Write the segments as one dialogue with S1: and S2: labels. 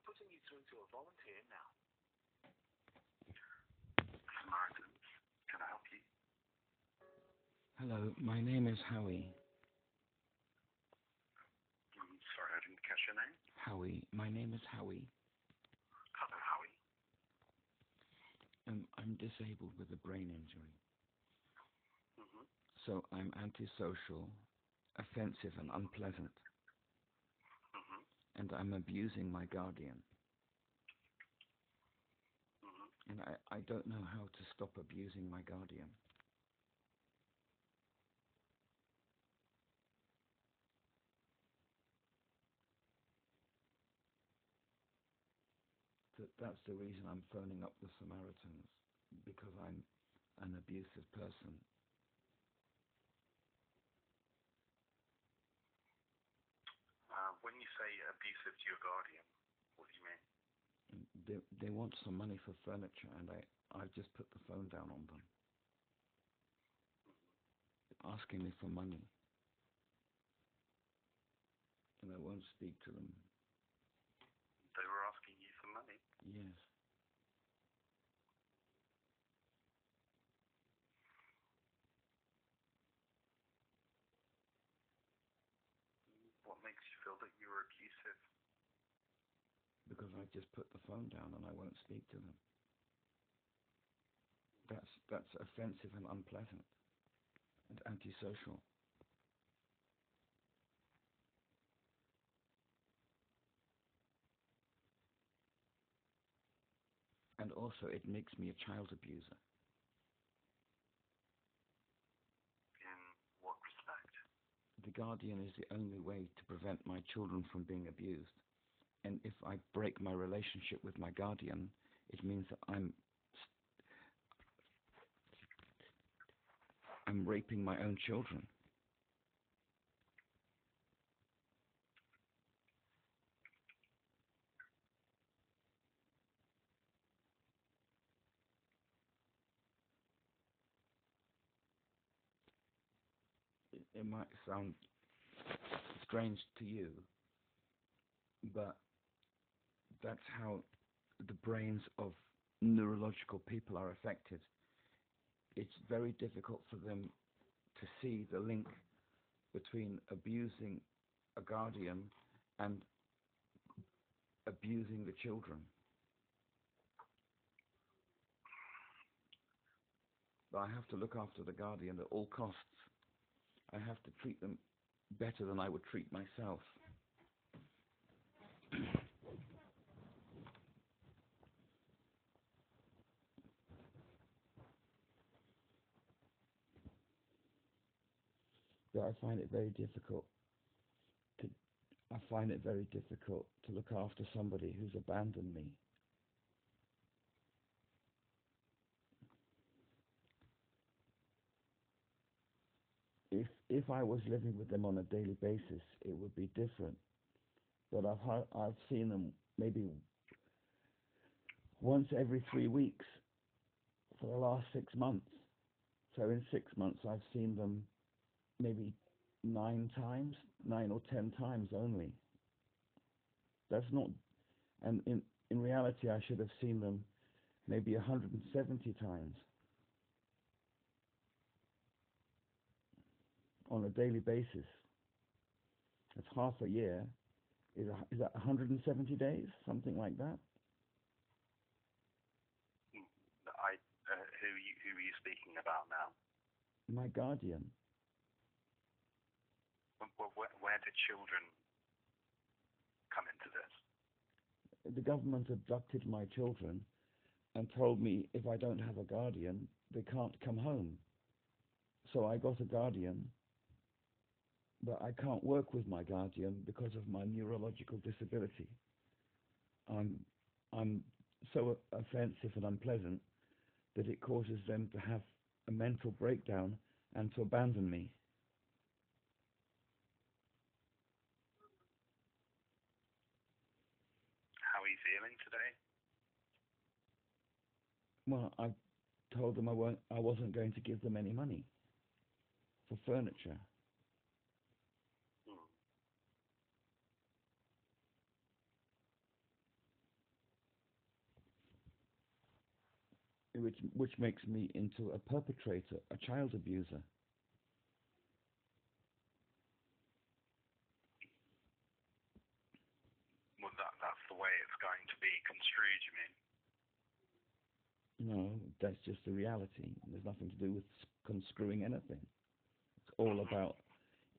S1: We're putting you through to a volunteer now.
S2: Samaritans, can I help you?
S3: Hello, my name is Howie.
S2: Sorry, I didn't catch your name.
S3: Howie, my name is Howie.
S2: Hello, Howie.
S3: I'm disabled with a brain injury.
S2: Mm-hmm.
S3: So I'm antisocial, offensive and unpleasant.
S2: Mm-hmm.
S3: And I'm abusing my guardian.
S2: Mm-hmm.
S3: And I don't know how to stop abusing my guardian. That's the reason I'm phoning up the Samaritans, because I'm an abusive person.
S2: When you say abusive to your guardian, what do you mean?
S3: They want some money for furniture, and I've just put the phone down on them, asking me for money, and I won't speak to them.
S2: They were asking you for money?
S3: Yes.
S2: What makes you feel that you were abusive?
S3: Because I just put the phone down and I won't speak to them. That's offensive and unpleasant and antisocial. And also it makes me a child abuser.
S2: In what respect?
S3: The guardian is the only way to prevent my children from being abused. And if I break my relationship with my guardian, it means that I'm raping my own children. It might sound strange to you, but that's how the brains of neurological people are affected. It's very difficult for them to see the link between abusing a guardian and abusing the children. But I have to look after the guardian at all costs. I have to treat them better than I would treat myself. But I find it very difficult to look after somebody who's abandoned me. If I was living with them on a daily basis, it would be different. But I've seen them maybe once every 3 weeks for the last 6 months. So in 6 months, I've seen them maybe 9 times, 9 or 10 times only. That's not, and in reality, I should have seen them maybe 170 times on a daily basis. That's half a year. Is that 170 days? Something like that?
S2: Who are you speaking about now?
S3: My guardian.
S2: Where did children come into this?
S3: The government abducted my children and told me if I don't have a guardian, they can't come home. So I got a guardian, but I can't work with my guardian because of my neurological disability. I'm so offensive and unpleasant that it causes them to have a mental breakdown and to abandon me.
S2: How are you feeling today?
S3: Well, I told them I wasn't going to give them any money for furniture. which makes me into a perpetrator, a child abuser.
S2: Well, that's the way it's going to be construed, you mean?
S3: No, that's just the reality. There's nothing to do with construing anything. It's all about,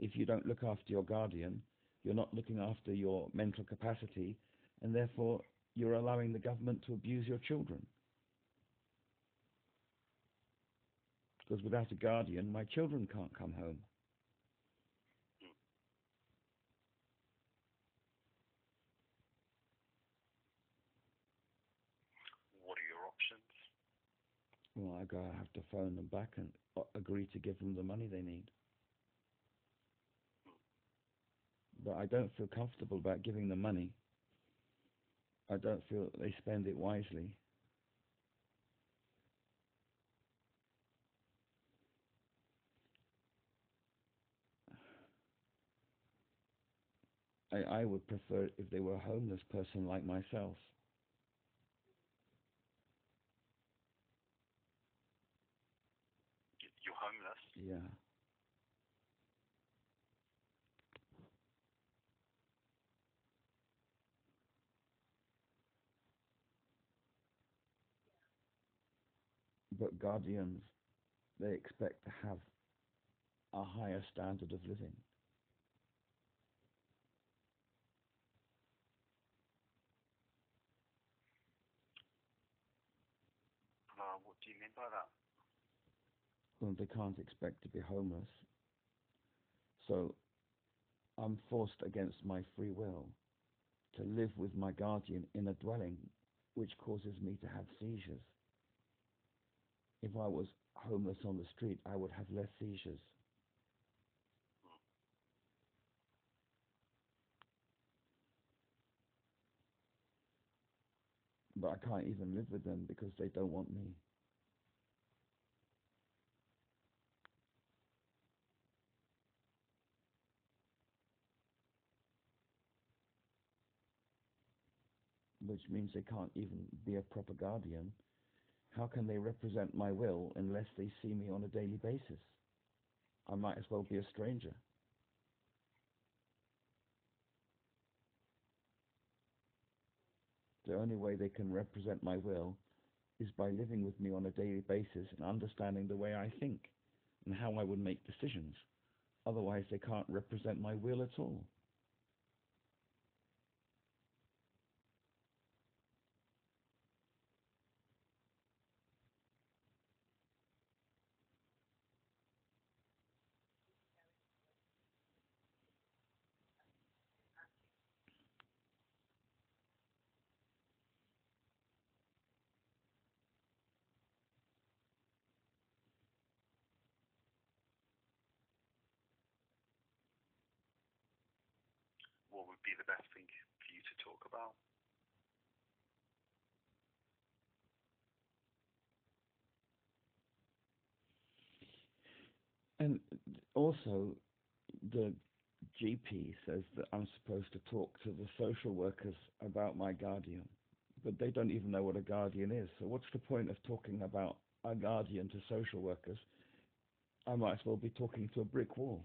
S3: if you don't look after your guardian, you're not looking after your mental capacity, and therefore you're allowing the government to abuse your children. Because without a guardian, my children can't come home.
S2: What are your options?
S3: Well, I have to phone them back and agree to give them the money they need. But I don't feel comfortable about giving them money. I don't feel that they spend it wisely. I would prefer it if they were a homeless person like myself.
S2: You're homeless?
S3: Yeah. But guardians, they expect to have a higher standard of living.
S2: What do you mean by that?
S3: Well, they can't expect to be homeless. So I'm forced against my free will to live with my guardian in a dwelling which causes me to have seizures. If I was homeless on the street, I would have less seizures. But I can't even live with them because they don't want me. Which means they can't even be a proper guardian. How can they represent my will unless they see me on a daily basis? I might as well be a stranger. The only way they can represent my will is by living with me on a daily basis and understanding the way I think and how I would make decisions. Otherwise, they can't represent my will at all.
S2: What would be the best thing for you to talk about?
S3: And also, the GP says that I'm supposed to talk to the social workers about my guardian, but they don't even know what a guardian is. So what's the point of talking about a guardian to social workers? I might as well be talking to a brick wall.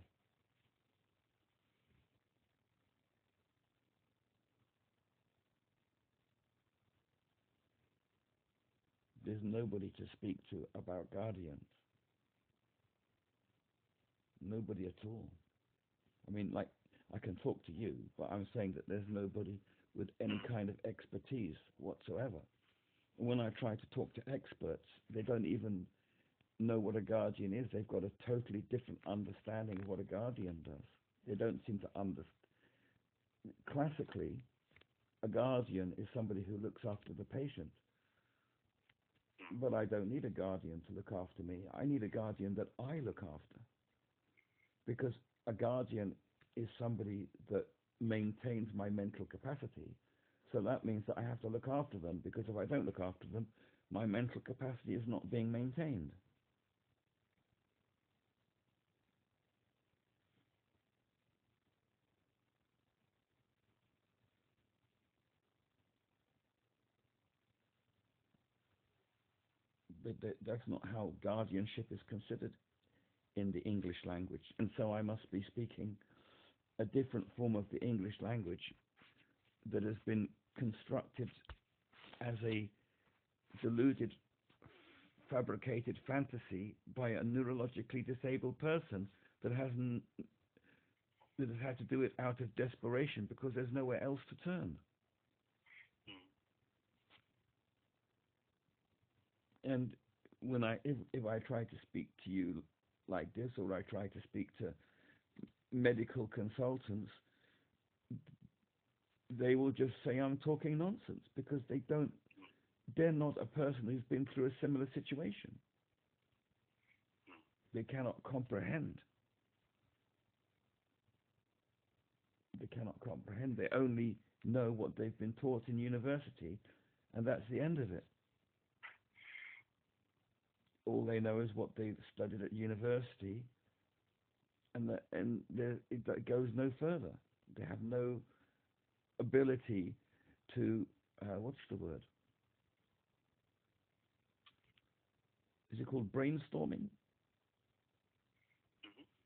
S3: There's nobody to speak to about guardians. Nobody at all. I mean, like, I can talk to you, but I'm saying that there's nobody with any kind of expertise whatsoever. And when I try to talk to experts, they don't even know what a guardian is. They've got a totally different understanding of what a guardian does. They don't seem to understand. Classically, a guardian is somebody who looks after the patient. But I don't need a guardian to look after me. I need a guardian that I look after. Because a guardian is somebody that maintains my mental capacity. So that means that I have to look after them, because if I don't look after them, my mental capacity is not being maintained. That's not how guardianship is considered in the English language. And so I must be speaking a different form of the English language that has been constructed as a deluded, fabricated fantasy by a neurologically disabled person that has had to do it out of desperation because there's nowhere else to turn. And if I try to speak to you like this, or I try to speak to medical consultants, they will just say I'm talking nonsense because they're not a person who's been through a similar situation. They cannot comprehend. They only know what they've been taught in university, and that's the end of it. All they know is what they studied at university, and it goes no further. They have no ability to, what's the word? Is it called brainstorming?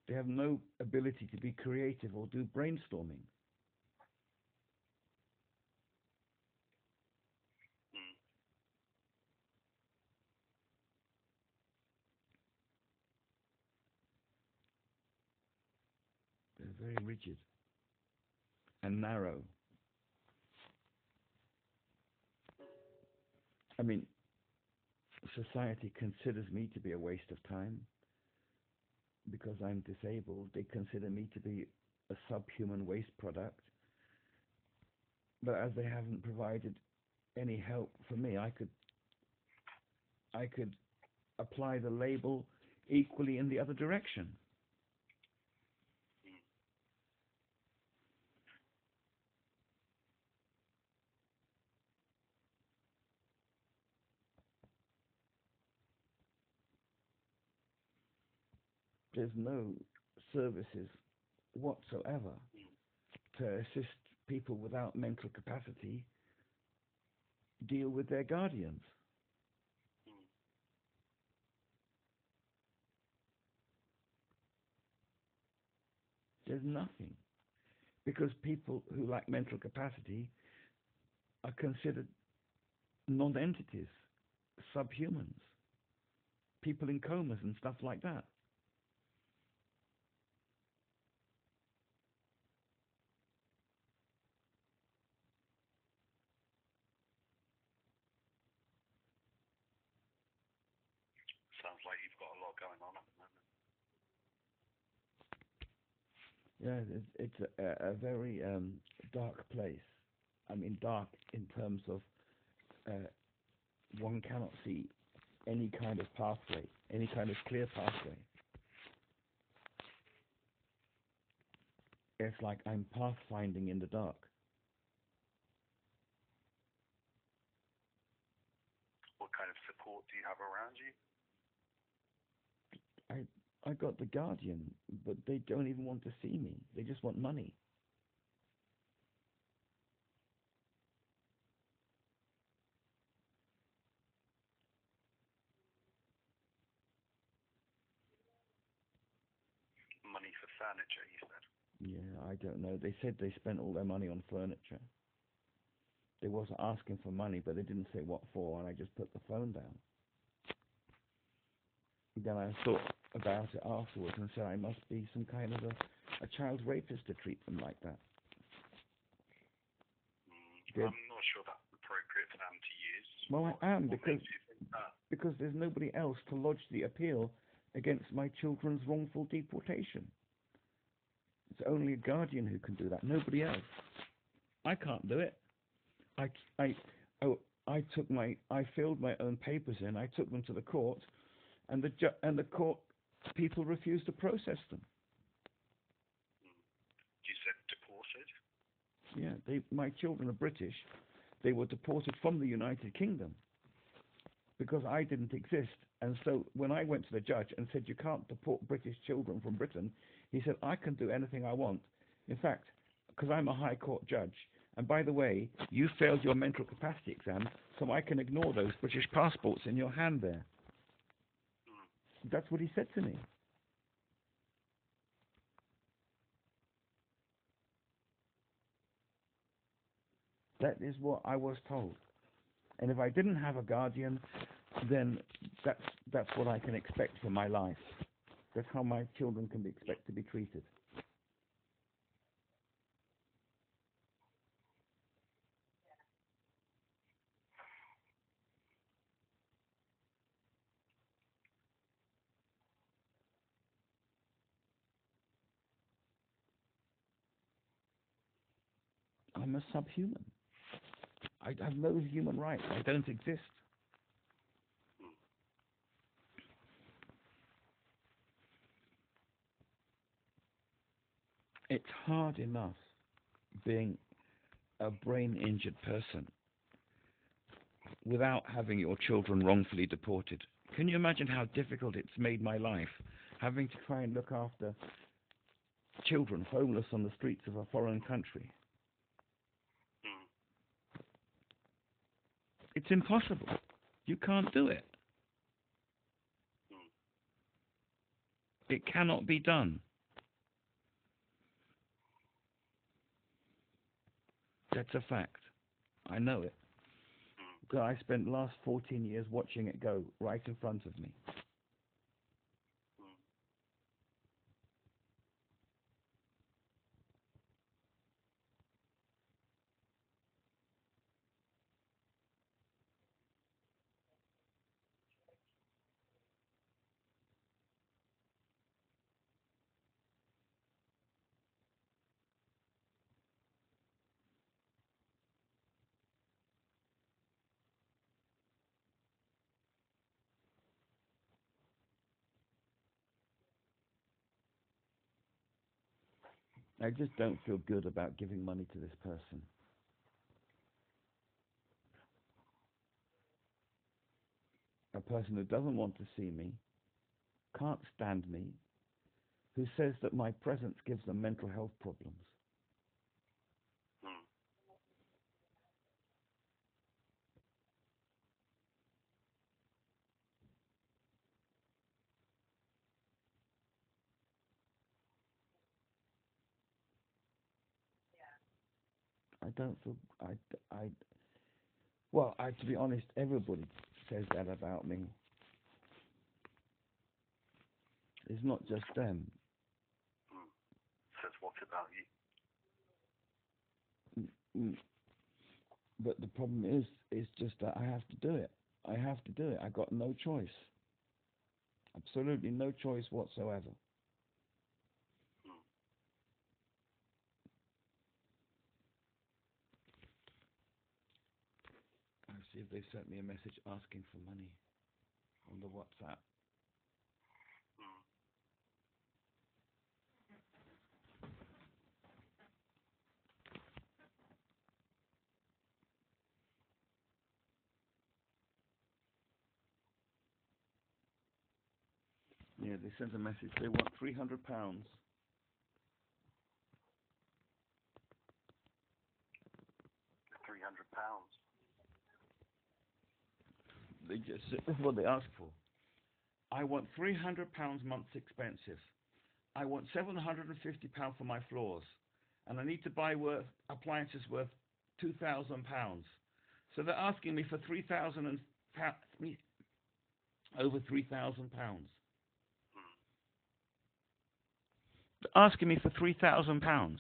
S3: They have no ability to be creative or do brainstorming. They're very rigid and narrow. I mean, society considers me to be a waste of time because I'm disabled. They consider me to be a subhuman waste product. But as they haven't provided any help for me, I could apply the label equally in the other direction. There's no services whatsoever to assist people without mental capacity deal with their guardians. There's nothing. Because people who lack mental capacity are considered non-entities, subhumans, people in comas and stuff like that.
S2: Sounds like you've got a lot going on at the
S3: Yeah,
S2: moment.
S3: it's a very dark place. I mean, dark in terms of one cannot see any kind of pathway, any kind of clear pathway. It's like I'm pathfinding in the dark.
S2: What kind of support do you have around you?
S3: I got the guardian, but they don't even want to see me. They just want money.
S2: Money for furniture, you said?
S3: Yeah, I don't know. They said they spent all their money on furniture. They wasn't asking for money, but they didn't say what for, and I just put the phone down. Then I thought about it afterwards and said I must be some kind of a child rapist to treat them like that.
S2: I'm not sure that's appropriate for them to use.
S3: Well, I am, because there's nobody else to lodge the appeal against my children's wrongful deportation. It's only a guardian who can do that, nobody else. I can't do it. I filled my own papers in, I took them to the court, and the court people refused to process them.
S2: You said deported?
S3: Yeah, my children are British. They were deported from the United Kingdom because I didn't exist. And so when I went to the judge and said, you can't deport British children from Britain, he said, I can do anything I want. In fact, because I'm a high court judge, and by the way, you failed your mental capacity exam, so I can ignore those British passports in your hand there. That's what he said to me. That is what I was told. And if I didn't have a guardian, then that's what I can expect for my life. That's how my children can be expected to be treated. I'm a subhuman. I have no human rights. I don't exist. It's hard enough being a brain-injured person without having your children wrongfully deported. Can you imagine how difficult it's made my life, having to try and look after children homeless on the streets of a foreign country? It's impossible. You can't do it. It cannot be done. That's a fact. I know it. Because I spent the last 14 years watching it go right in front of me. I just don't feel good about giving money to this person. A person who doesn't want to see me, can't stand me, who says that my presence gives them mental health problems. I don't feel, well, to be honest, everybody says that about me. It's not just them.
S2: Says what about you?
S3: But the problem is just that I have to do it. I have to do it. I got no choice. Absolutely no choice whatsoever. I'll see if they sent me a message asking for money on the WhatsApp. Yeah, they sent a message. They want £300.
S2: £300.
S3: They just this is what they asked for. I want £300 month's expenses. I want £750 for my floors, and I need to buy appliances worth £2,000. So they're asking me for over £3,000. They're asking me for £3,000.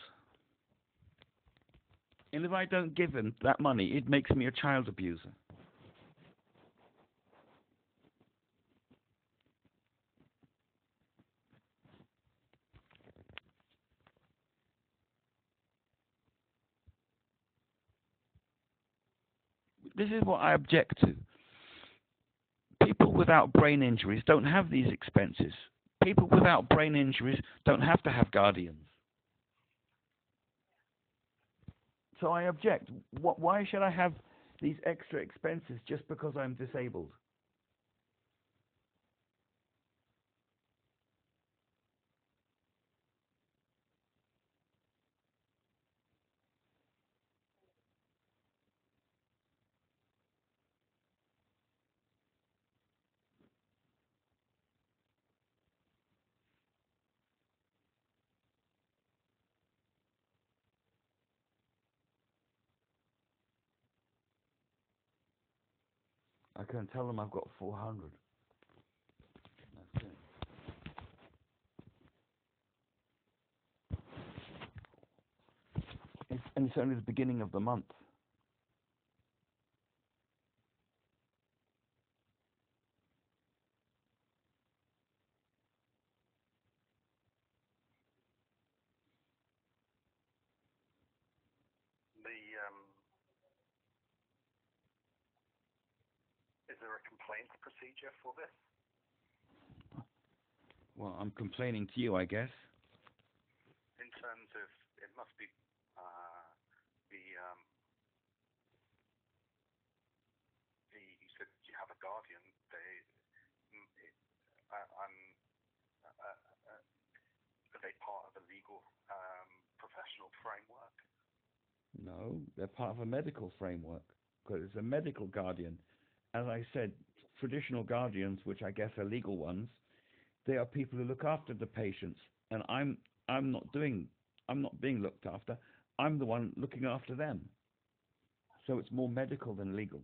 S3: And if I don't give them that money, it makes me a child abuser. This is what I object to. People without brain injuries don't have these expenses. People without brain injuries don't have to have guardians. So I object. Why should I have these extra expenses just because I'm disabled? I can tell them I've got 400. That's it. And it's only the beginning of the month.
S2: Is there a complaints procedure for this?
S3: Well, I'm complaining to you, I guess.
S2: In terms of, it must be you said you have a guardian. Are they part of a legal professional framework?
S3: No, they're part of a medical framework because it's a medical guardian. As I said, traditional guardians, which I guess are legal ones, they are people who look after the patients, and I'm not being looked after. I'm the one looking after them. So it's more medical than legal.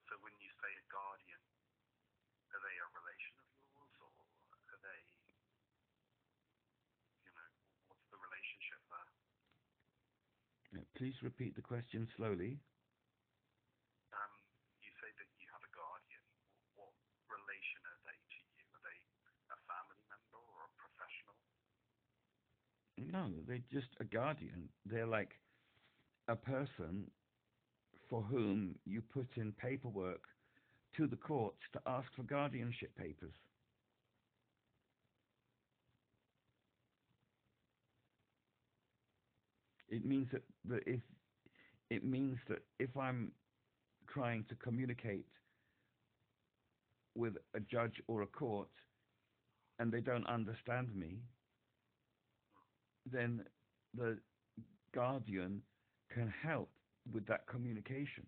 S2: So when you say a guardian, are they a relation of yours, or are they, what's the relationship there?
S3: Please repeat the question slowly.
S2: You say that you have a guardian. What relation are they to you? Are they a family member or a professional?
S3: No, they're just a guardian. They're like a person for whom you put in paperwork to the courts to ask for guardianship papers. It means that if I'm trying to communicate with a judge or a court and they don't understand me, then the guardian can help with that communication.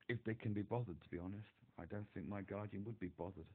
S3: If they can be bothered, to be honest. I don't think my guardian would be bothered.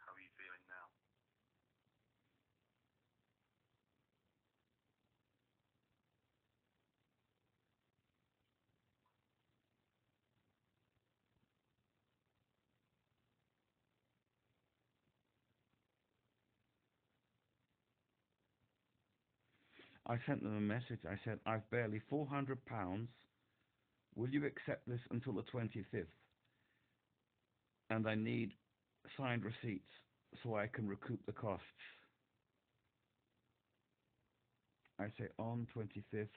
S2: How are you feeling now?
S3: I sent them a message. I said, I've barely £400. Will you accept this until the 25th? And I need signed receipts so I can recoup the costs. I say on 25th,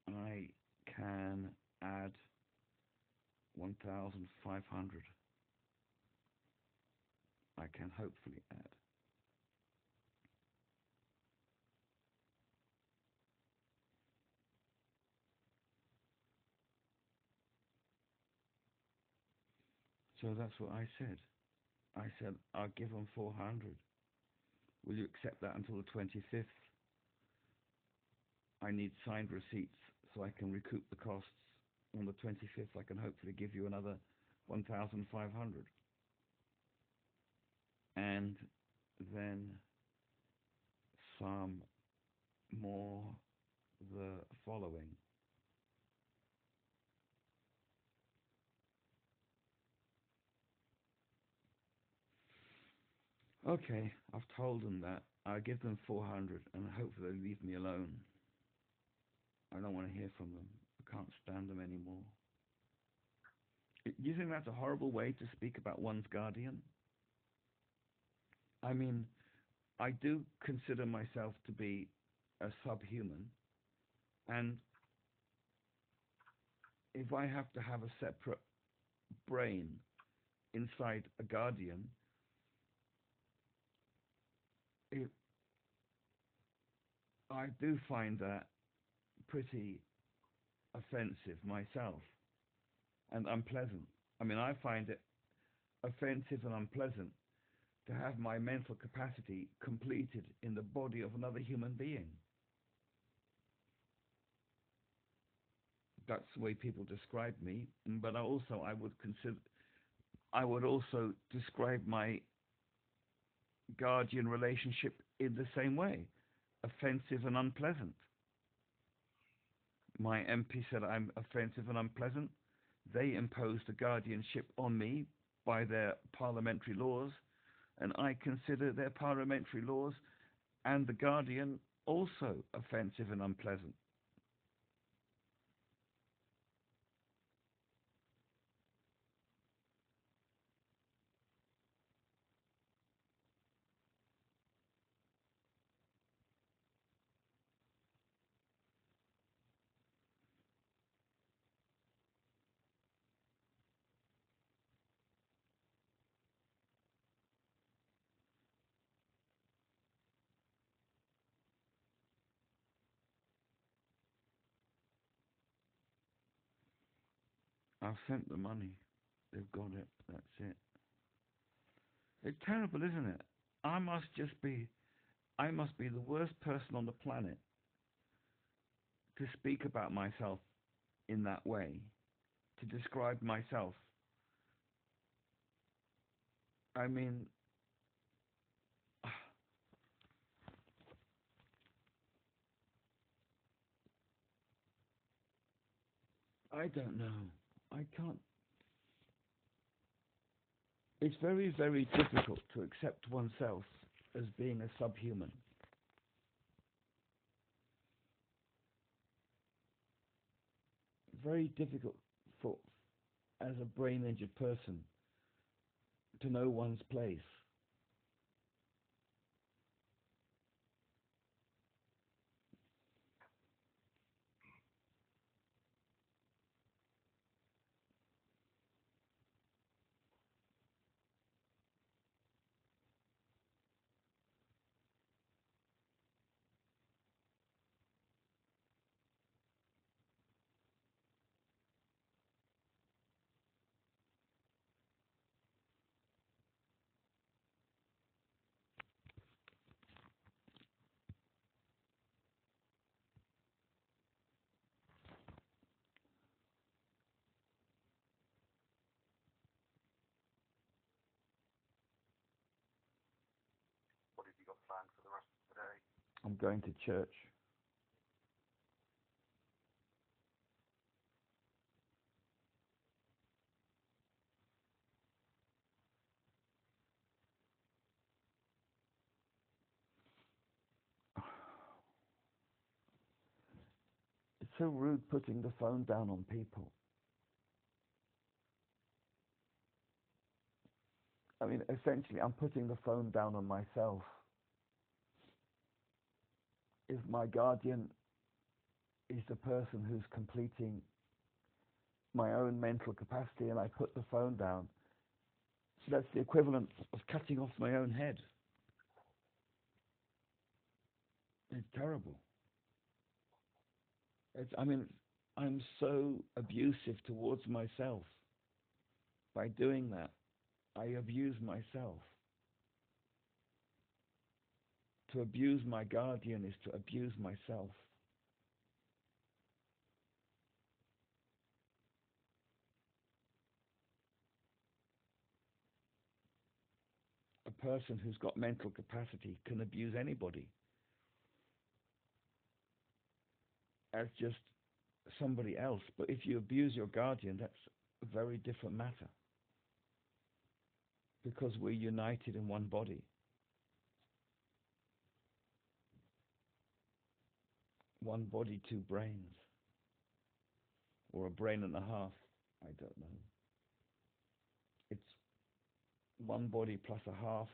S3: I can add 1,500. I can hopefully add. So that's what I said. I said, I'll give them 400. Will you accept that until the 25th? I need signed receipts so I can recoup the costs. On the 25th, I can hopefully give you another 1,500. And then some more the following. Okay, I've told them that. I give them 400 and hopefully they leave me alone. I don't want to hear from them. I can't stand them anymore. Do you think that's a horrible way to speak about one's guardian? I mean, I do consider myself to be a subhuman, and if I have to have a separate brain inside a guardian, it, I do find that pretty offensive myself and unpleasant. I mean, I find it offensive and unpleasant to have my mental capacity completed in the body of another human being. That's the way people describe me, but I would also describe my guardian relationship in the same way, offensive and unpleasant. My MP said I'm offensive and unpleasant. They imposed a guardianship on me by their parliamentary laws, and I consider their parliamentary laws and the guardian also offensive and unpleasant. I've sent the money. They've got it. That's it. It's terrible, isn't it? I must just be, I must be the worst person on the planet to speak about myself in that way, to describe myself. I mean, I don't know. I can't. It's very, very difficult to accept oneself as being a subhuman. Very difficult for, as a brain injured person, to know one's place.
S2: What have you got planned for the rest of the day?
S3: I'm going to church. It's so rude putting the phone down on people. I mean, essentially, I'm putting the phone down on myself. If my guardian is the person who's completing my own mental capacity and I put the phone down, that's the equivalent of cutting off my own head. It's terrible. I mean, I'm so abusive towards myself. By doing that, I abuse myself. To abuse my guardian is to abuse myself. A person who's got mental capacity can abuse anybody as just somebody else. But if you abuse your guardian, that's a very different matter. Because we're united in one body. One body, two brains. Or a brain and a half. I don't know. one body plus a half,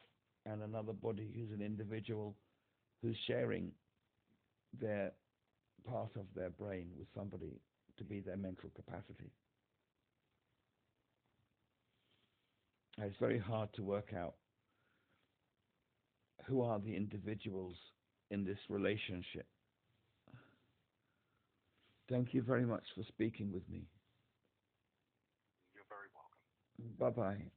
S3: and another body who's an individual who's sharing their part of their brain with somebody to be their mental capacity. And it's very hard to work out who are the individuals in this relationship. Thank you very much for speaking with me.
S2: You're very welcome.
S3: Bye-bye.